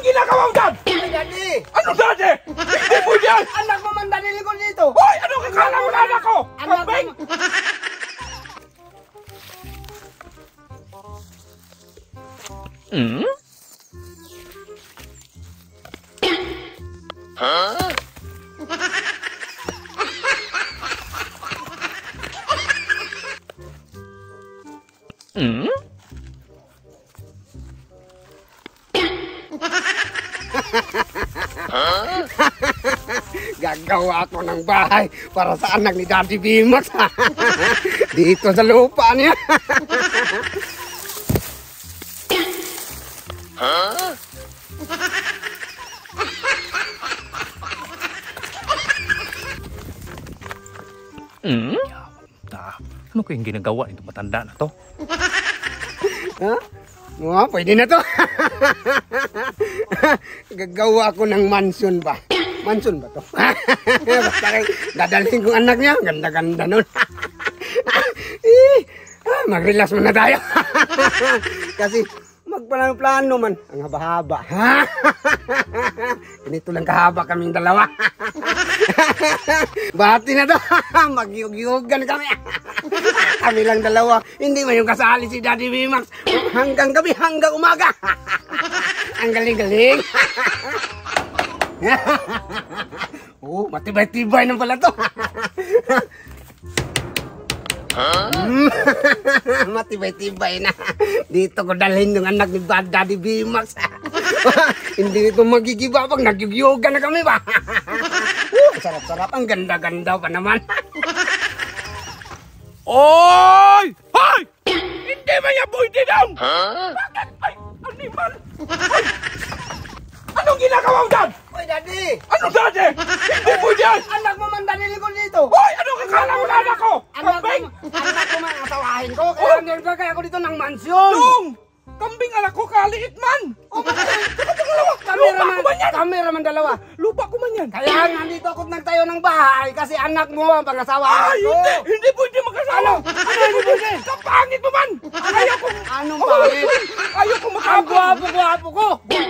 ginagawa mo dyan? Ay, Daddy! Ano dati? Hindi mo yan! Anak mo man, Daddy, ko dito! Hoy! Ano kakala mo na anak ko? Anak mo Kambing! Hmm? Huh? Hmm? Gagawa ako ng bahay para sa anak ni Daddy Bimax. Dito sa lupa niya. Huh? Hmm? Ano kayong ginagawa nito matanda na to? Ha? Oh, pwede na to. Gagawa ako ng mansion ba? Mansion ba to? Basta dadalhin kong anak niya. Ganda-ganda nun. Mag-relax muna tayo. Kasi magplano man. Ang haba-haba. Ganito lang kahaba kaming dalawa. Bati na to. Magyug-yugan kami. Kami lang dalawa. Hindi man yung kasali si Daddy Bimax. Hanggang gabi, hanggang umaga. Ang galing-galing. Oh, matibay-tibay na pala to. Matibay-tibay na. Dito ko dalhin yung anak ni Daddy Bimax. Hindi ito magigiba pag nagyug-yugan na kami ba? Sarap-sarap. Ang ganda-ganda pa naman. Oy! Hoy! Hindi ba yan pwede daw? Bakit? Ay, animal! Ay! Anong ginagawa mo dyan? Hoy, Daddy! Ano dati? Hindi pwede yan! Anak mo man, Daddy, ko dito! Hoy! Anong kakala mo na anak ko? Kambing! Anak ko man, asawahin ko! Kaya nagkakaya ako dito ng mansyon! Dong! Kambing anak ko, kaliit man! O, bakit? Kameraman dalawa! Lupa ko man yan! Kaya nandito ako nagtayo ng bahay kasi anak mo ang pangasawahan ko! Ay, hindi pwede magkasama! Hindi pwede! Kapangit mo man! Ayaw ko! Anong pangit? Ayaw ko Ang makapang! gwapo-gwapo ko!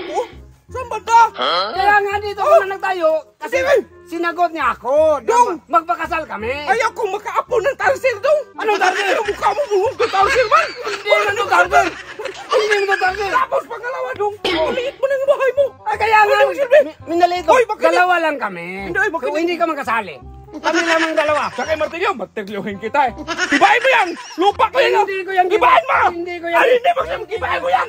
Oh, saan ba ta? Kaya nga dito ako na nagtayo kasi sinagot niya ako! Dong! Magpakasal kami! Ayaw ko makaapo ng tarsil dong! Anong tarsil? Ang mukha mo buhog ng tarsil man! Hindi naman tarsil! Hindi naman tarsil! Tapos pangalawa dong! Maliit mo na yung bahay mo! Ay, kaya nga, Anong silbi? minalito, Hoy, bakit? dalawa lang kami. Hindi, bakit? Kung hindi ka magkasali, kami lamang dalawa. Sa kay Martilyo, matigluhin kita eh! Gibahin mo yan! Lupa ko yan! Hindi ko yan Gibahin mo! Hindi ko yan. Ay, hindi mo siya gibahin mo yan!